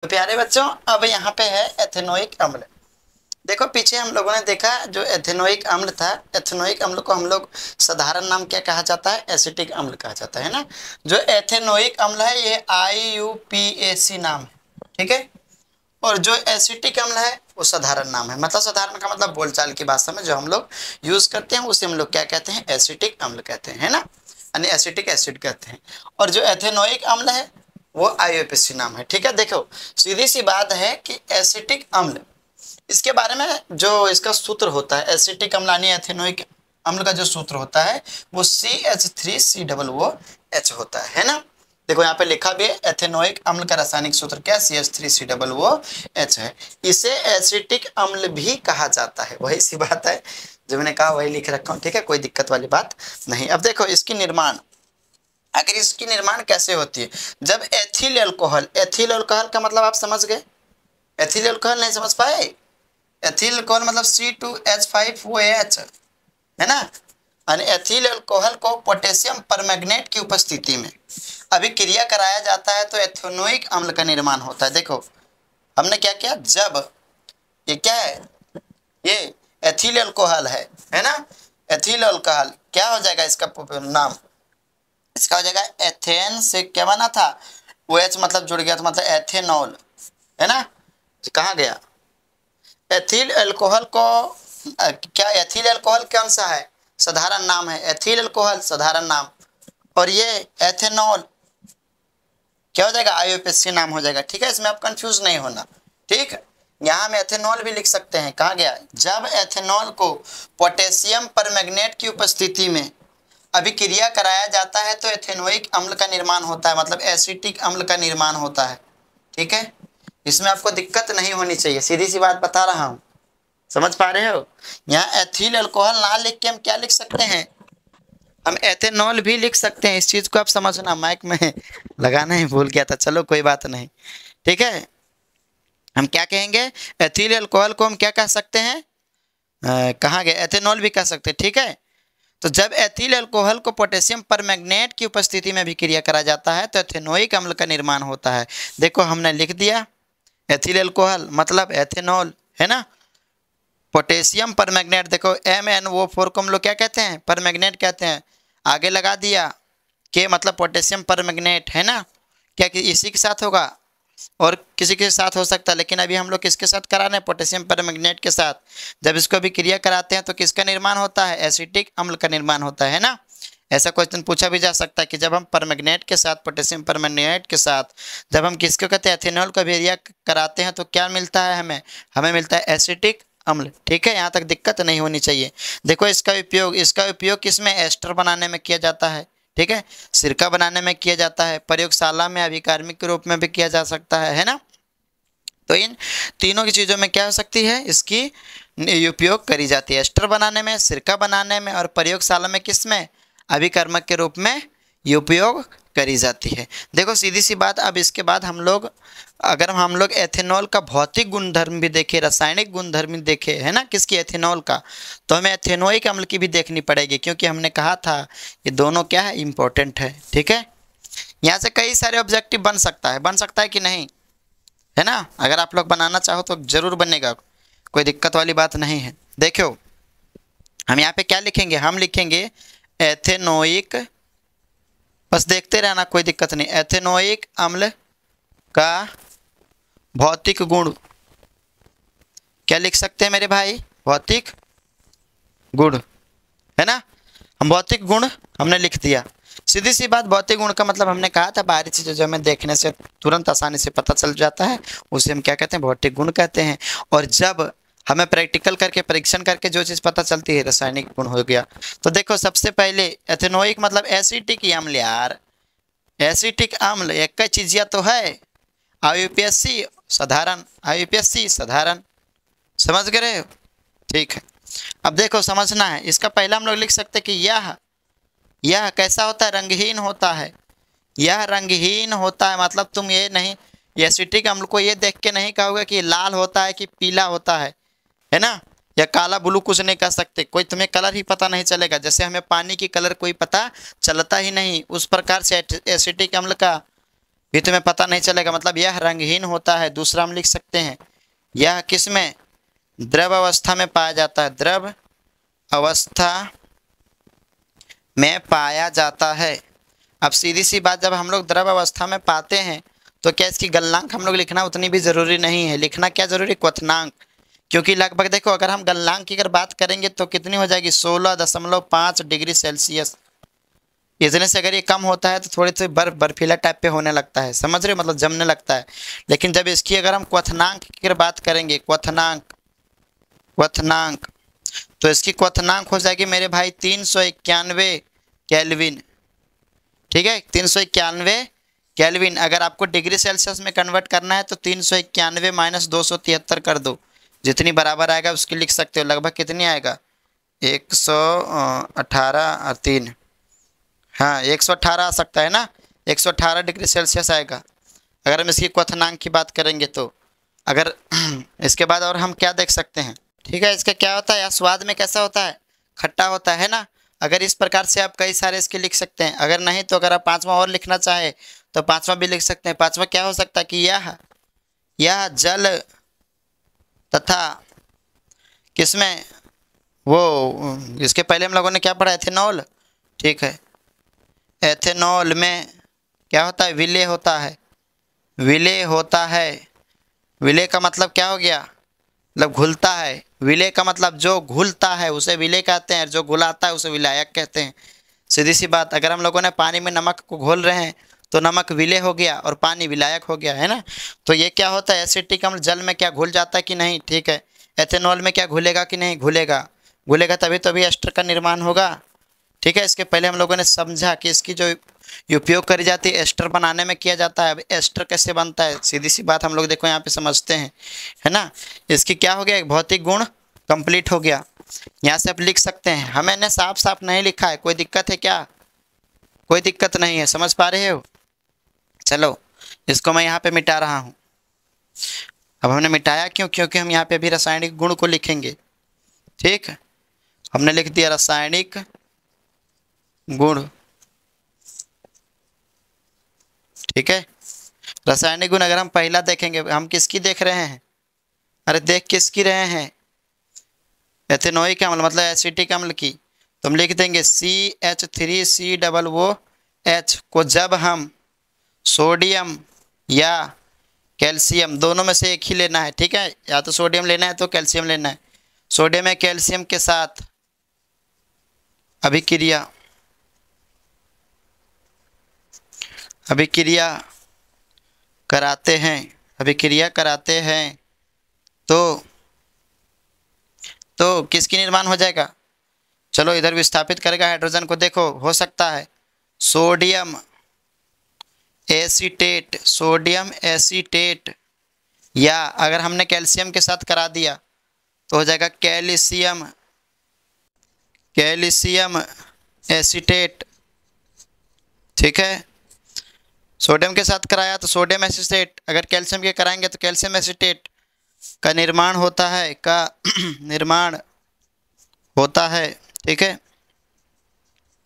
तो प्यारे बच्चों, अब यहाँ पे है एथेनोइक अम्ल। देखो पीछे हम लोगों ने देखा जो एथेनोइक अम्ल था, एथेनोइक अम्ल को हम लोग साधारण नाम क्या कहा जाता है, एसिटिक अम्ल कहा जाता है ना। जो एथेनोइक अम्ल है ये IUPAC नाम है, ठीक है। और जो एसिटिक अम्ल है वो साधारण नाम है, मतलब साधारण का मतलब बोलचाल की भाषा में जो हम लोग यूज करते हैं उसे हम लोग क्या कहते हैं, एसिटिक अम्ल कहते हैं, है ना, यानी एसिटिक एसिड कहते हैं। और जो एथेनोइक अम्ल है वो IUPAC नाम है, ठीक है। देखो सीधी सी बात है कि एसिटिक अम्ल, इसके बारे में जो इसका सूत्र होता है, एसिटिक अम्ल यानी एथेनोइक अम्ल का जो सूत्र होता है वो CH3COOH होता है ना। देखो यहाँ पे लिखा भी है, एथेनोइक अम्ल का रासायनिक सूत्र क्या है, CH3COOH है। इसे एसिटिक अम्ल भी कहा जाता है, वही सी बात है जो मैंने कहा वही लिख रखा हूँ, ठीक है, कोई दिक्कत वाली बात नहीं। अब देखो इसकी निर्माण, आखिर इसकी निर्माण कैसे होती है। जब एथिल अल्कोहल, एथिल अल्कोहल का मतलब आप समझ गए, एथिल अल्कोहल नहीं समझ पाए, एथिल अल्कोहल मतलब C2H5OH है ना। और एथिल अल्कोहल को पोटेशियम परमैंगनेट की उपस्थिति में अभिक्रिया कराया जाता है तो एथेनोइक अम्ल का निर्माण होता है। देखो हमने क्या किया, जब ये क्या है, ये एथिल अल्कोहल है ना। एथिल अल्कोहल क्या हो जाएगा, इसका नाम इसका हो जाएगा एथेन से क्या बना था, OH मतलब जुड़ गया तो मतलब एथेनॉल, है ना। कहाँ गया एथिल अल्कोहल को, क्या एथिल अल्कोहल कौन सा है, साधारण नाम है, एथिल अल्कोहल साधारण नाम। और ये एथेनॉल क्या हो जाएगा, IUPAC नाम हो जाएगा, ठीक है। इसमें आप कंफ्यूज नहीं होना, ठीक है। यहाँ हम एथेनॉल भी लिख सकते हैं, कहाँ गया, जब एथेनॉल को पोटेशियम परमैंगनेट की उपस्थिति में अभिक्रिया कराया जाता है तो एथेनोइक अम्ल का निर्माण होता है, मतलब एसिटिक अम्ल का निर्माण होता है, ठीक है। इसमें आपको दिक्कत नहीं होनी चाहिए, सीधी सी बात बता रहा हूँ, समझ पा रहे हो। यहाँ एथिल अल्कोहल ना लिख के हम क्या लिख सकते हैं, हम एथेनॉल भी लिख सकते हैं। इस चीज को आप समझना, माइक में लगाना ही भूल गया था, चलो कोई बात नहीं, ठीक है। हम क्या कहेंगे, एथिल अल्कोहल को हम क्या कह सकते हैं, कहाँ गए, एथेनॉल भी कह सकते हैं, ठीक है। तो जब एथिल अल्कोहल को पोटेशियम परमैंगनेट की उपस्थिति में अभिक्रिया करा जाता है तो एथेनोइक अम्ल का निर्माण होता है। देखो हमने लिख दिया एथिल अल्कोहल मतलब एथेनॉल, है ना। पोटेशियम परमैंगनेट, देखो MnO4 को हम लोग क्या कहते हैं, परमैंगनेट कहते हैं, आगे लगा दिया के मतलब पोटेशियम परमैंगनेट, है ना। क्या कि इसी के साथ होगा और किसी के साथ हो सकता है, लेकिन अभी हम लोग किसके साथ करा रहे हैं, पोटेशियम परमैंगनेट के साथ। जब इसको अभिक्रिया कराते हैं तो किसका निर्माण होता है, एसिटिक अम्ल का निर्माण होता है ना। ऐसा क्वेश्चन पूछा भी जा सकता है कि जब हम परमैंगनेट के साथ, पोटेशियम परमैंगनेट के साथ जब हम किसको कहते हैं, एथेनॉल का अभिक्रिया कराते हैं तो क्या मिलता है हमें, हमें मिलता है एसिटिक अम्ल, ठीक है। यहाँ तक दिक्कत नहीं होनी चाहिए। देखो इसका उपयोग किसमें, एस्टर बनाने में किया जाता है, ठीक है, सिरका बनाने में किया जाता है, प्रयोगशाला में अभिकारमिक के रूप में भी किया जा सकता है ना। तो इन तीनों की चीज़ों में क्या हो सकती है, इसकी उपयोग करी जाती है, एस्टर बनाने में, सिरका बनाने में और प्रयोगशाला में किसमें, अभिकर्मक के रूप में ये उपयोग करी जाती है। देखो सीधी सी बात, अब इसके बाद अगर हम लोग एथेनॉल का भौतिक गुणधर्म भी देखें, रासायनिक गुणधर्म भी देखें, है ना, किसकी, एथेनॉल का, तो हमें एथेनोइक अम्ल की भी देखनी पड़ेगी, क्योंकि हमने कहा था ये दोनों क्या है, इंपॉर्टेंट है, ठीक है। यहाँ से कई सारे ऑब्जेक्टिव बन सकता है कि नहीं, है ना। अगर आप लोग बनाना चाहो तो जरूर बनेगा, कोई दिक्कत वाली बात नहीं है। देखो हम यहाँ पे क्या लिखेंगे, हम लिखेंगे एथेनोइक, बस देखते रहना कोई दिक्कत नहीं, एथेनोइक अम्ल का भौतिक गुण, क्या लिख सकते हैं मेरे भाई, भौतिक गुण, है ना। हम भौतिक गुण हमने लिख दिया, सीधी सी बात। भौतिक गुण का मतलब हमने कहा था बाहरी चीज़ें जो हमें देखने से तुरंत आसानी से पता चल जाता है उसे हम क्या कहते हैं, भौतिक गुण कहते हैं। और जब हमें प्रैक्टिकल करके, परीक्षण करके जो चीज़ पता चलती है, रासायनिक गुण हो गया। तो देखो सबसे पहले एथेनोइक मतलब एसिटिक अम्ल, यार एसिटिक अम्ल एक चीजिया तो है, IUPAC साधारण, IUPAC साधारण, समझ गए, ठीक है। अब देखो समझना है, इसका पहला हम लोग लिख सकते हैं कि यह कैसा होता है, रंगहीन होता है, यह रंगहीन होता है, मतलब तुम ये नहीं, एसिटिक अम्ल को ये देख के नहीं कहोगे कि लाल होता है कि पीला होता है ना, या काला ब्लू कुछ नहीं कह सकते, कोई तुम्हें कलर ही पता नहीं चलेगा, जैसे हमें पानी की कलर कोई पता चलता ही नहीं, उस प्रकार से एसिटिक अम्ल का भी तुम्हें पता नहीं चलेगा, मतलब यह रंगहीन होता है। दूसरा हम लिख सकते हैं यह किसमें, द्रव अवस्था में पाया जाता है, द्रव अवस्था में पाया जाता है। अब सीधी सी बात, जब हम लोग द्रव अवस्था में पाते हैं तो क्या इसकी गलनांक हम लोग लिखना उतनी भी ज़रूरी नहीं है, लिखना क्या जरूरी, क्वथनांक। क्योंकि लगभग देखो अगर हम गलनांक की अगर बात करेंगे तो कितनी हो जाएगी, 16.5 डिग्री सेल्सियस। इतने से अगर ये कम होता है तो थोड़ी सी बर्फीला टाइप पे होने लगता है, समझ रहे हो, मतलब जमने लगता है। लेकिन जब इसकी अगर हम क्वथनांक की अगर बात करेंगे, क्वथनांक, तो इसकी क्वथनांक हो जाएगी मेरे भाई 391 केल्विन। ठीक है, 391 केल्विन। अगर आपको डिग्री सेल्सियस में कन्वर्ट करना है तो 391 माइनस 273 कर दो, जितनी बराबर आएगा उसकी लिख सकते हो। लगभग कितनी आएगा, 118 और 3, हाँ 118 आ सकता है ना, 118 डिग्री सेल्सियस आएगा अगर हम इसकी क्वथनांक की बात करेंगे तो। अगर इसके बाद और हम क्या देख सकते हैं, ठीक है, इसका क्या होता है, या स्वाद में कैसा होता है, खट्टा होता है ना। अगर इस प्रकार से आप कई सारे इसके लिख सकते हैं। अगर नहीं तो अगर आप पांचवा और लिखना चाहे तो पांचवा भी लिख सकते हैं। पांचवा क्या हो सकता है कि यह जल तथा किसमें, वो इसके पहले हम लोगों ने क्या पढ़ा, एथेनॉल। ठीक है, एथेनॉल में क्या होता है, विलय होता है, विलय होता है। विलय का मतलब क्या हो गया, मतलब घुलता है। विलय का मतलब जो घुलता है उसे विलय कहते हैं, जो घुलाता है उसे विलायक कहते हैं। सीधी सी बात, अगर हम लोगों ने पानी में नमक को घोल रहे हैं तो नमक विलय हो गया और पानी विलायक हो गया, है ना। तो ये क्या होता है, एसिटिक अम्ल जल में क्या घुल जाता है कि नहीं, ठीक है। एथेनॉल में क्या घुलेगा कि नहीं, घुलेगा, घुलेगा तभी तो भी एस्टर का निर्माण होगा। ठीक है, इसके पहले हम लोगों ने समझा कि इसकी जो उपयोग करी जाती है एस्टर बनाने में किया जाता है। अब एस्टर कैसे बनता है, सीधी सी बात हम लोग देखो यहाँ पे समझते हैं, है ना। इसकी क्या हो गया, एक भौतिक गुण कंप्लीट हो गया। यहाँ से आप लिख सकते हैं। हमें ने साफ साफ नहीं लिखा है, कोई दिक्कत है क्या, कोई दिक्कत नहीं है, समझ पा रहे हो। चलो इसको मैं यहाँ पे मिटा रहा हूँ। अब हमने मिटाया क्यों, क्योंकि हम यहाँ पे अभी रासायनिक गुण को लिखेंगे। ठीक है, हमने लिख दिया रासायनिक गुण। ठीक है, रासायनिक गुण अगर हम पहला देखेंगे, हम किसकी देख रहे हैं, अरे देख किसकी रहे हैं, एथेनोइक अम्ल मतलब एसिटिक अम्ल की। तो हम लिख देंगे CH3COOH को जब हम सोडियम या कैल्शियम दोनों में से एक ही लेना है, ठीक है, या तो सोडियम लेना है तो कैल्शियम लेना है। सोडियम या कैल्शियम के साथ अभिक्रिया कराते हैं, अभिक्रिया कराते हैं तो किसकी निर्माण हो जाएगा, चलो इधर विस्थापित करेगा हाइड्रोजन को। देखो हो सकता है सोडियम एसीटेट, सोडियम एसीटेट, या अगर हमने कैल्शियम के साथ करा दिया तो हो जाएगा कैल्शियम एसीटेट। ठीक है, सोडियम के साथ कराया तो सोडियम एसीटेट, अगर कैल्शियम के कराएंगे तो कैल्शियम एसीटेट का निर्माण होता है, ठीक है।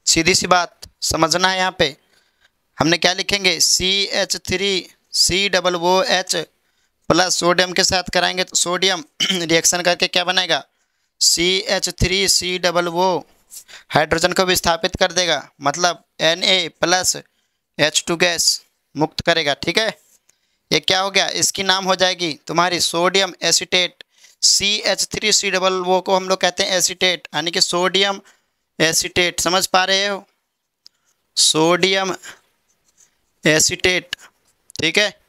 सीधी सी बात समझना है, यहाँ पे हमने क्या लिखेंगे, CH3COOH प्लस सोडियम के साथ कराएंगे तो सोडियम रिएक्शन करके क्या बनेगा, CH3COO हाइड्रोजन को विस्थापित कर देगा, मतलब Na प्लस H2 गैस मुक्त करेगा। ठीक है, ये क्या हो गया, इसकी नाम हो जाएगी तुम्हारी सोडियम एसीटेट। CH3COO को हम लोग कहते हैं एसीटेट, यानी कि सोडियम एसीटेट। समझ पा रहे हो, सोडियम एसीटेट। ठीक है,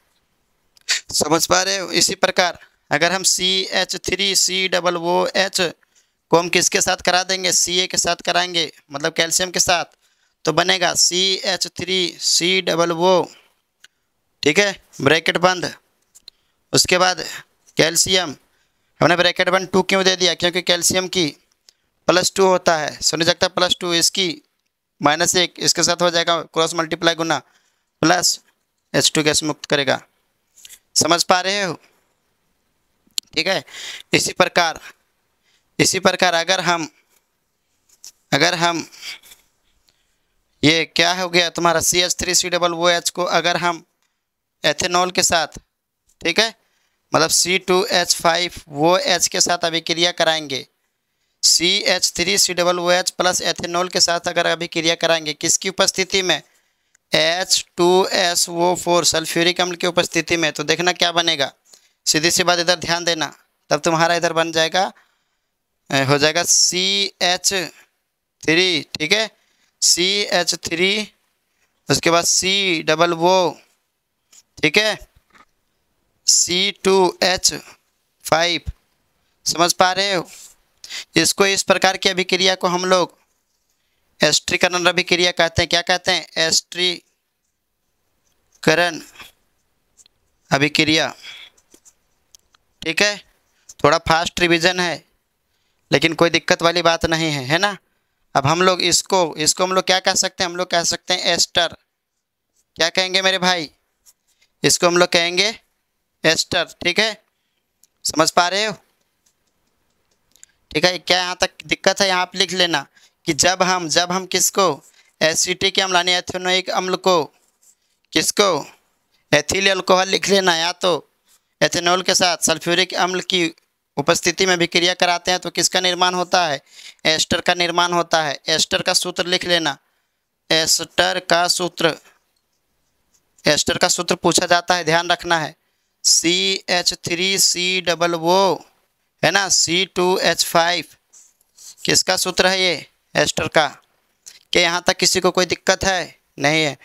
समझ पा रहे हो। इसी प्रकार अगर हम CH3COOH को हम किसके साथ करा देंगे, Ca के साथ कराएंगे, मतलब कैल्शियम के साथ, तो बनेगा CH3COO। ठीक है, ब्रैकेट बंद। उसके बाद कैल्शियम, हमने ब्रैकेट बंद 2 क्यों दे दिया, क्योंकि कैल्शियम की +2 होता है, सुनी सकता है +2, इसकी -1, इसके साथ हो जाएगा क्रॉस मल्टीप्लाई गुना, प्लस H2 गैस मुक्त करेगा। समझ पा रहे हो। ठीक है, इसी प्रकार अगर हम ये क्या हो गया तुम्हारा CH3COOH को अगर हम एथेनॉल के साथ, ठीक है, मतलब C2H5 वो H के साथ अभिक्रिया कराएंगे, CH3COOH प्लस एथेनॉल के साथ अगर अभिक्रिया कराएंगे किसकी उपस्थिति में, H2SO4 सल्फ्यूरिक अम्ल की उपस्थिति में, तो देखना क्या बनेगा, सीधी सी बात, इधर ध्यान देना, तब तुम्हारा इधर बन जाएगा, हो जाएगा CH3, ठीक है, CH3, उसके बाद COO, ठीक है, C2H5, समझ पा रहे हो। इसको इस प्रकार की अभिक्रिया को हम लोग एस्ट्रीकरण अभिक्रिया कहते हैं। क्या कहते हैं, एस्ट्रीकरण अभिक्रिया, ठीक है। थोड़ा फास्ट रिवीजन है लेकिन कोई दिक्कत वाली बात नहीं है, है ना। अब हम लोग इसको हम लोग क्या कह सकते हैं, हम लोग कह सकते हैं एस्टर, क्या कहेंगे मेरे भाई, इसको हम लोग कहेंगे एस्टर, ठीक है, समझ पा रहे हो, ठीक है। क्या यहाँ तक दिक्कत है, यहाँ पे लिख लेना कि जब हम किसको, एसिटिक अम्ल यानी एथेनोइक अम्ल को, किसको, एथिल अल्कोहल लिख लेना, या तो एथेनॉल के साथ सल्फ्यूरिक अम्ल की उपस्थिति में अभिक्रिया कराते हैं तो किसका निर्माण होता है, एस्टर का निर्माण होता है। एस्टर का सूत्र लिख लेना, एस्टर का सूत्र पूछा जाता है, ध्यान रखना है, CH3COO है ना, C2H5 किसका सूत्र है ये, एस्टर का। क्या यहाँ तक किसी को कोई दिक्कत है, नहीं है।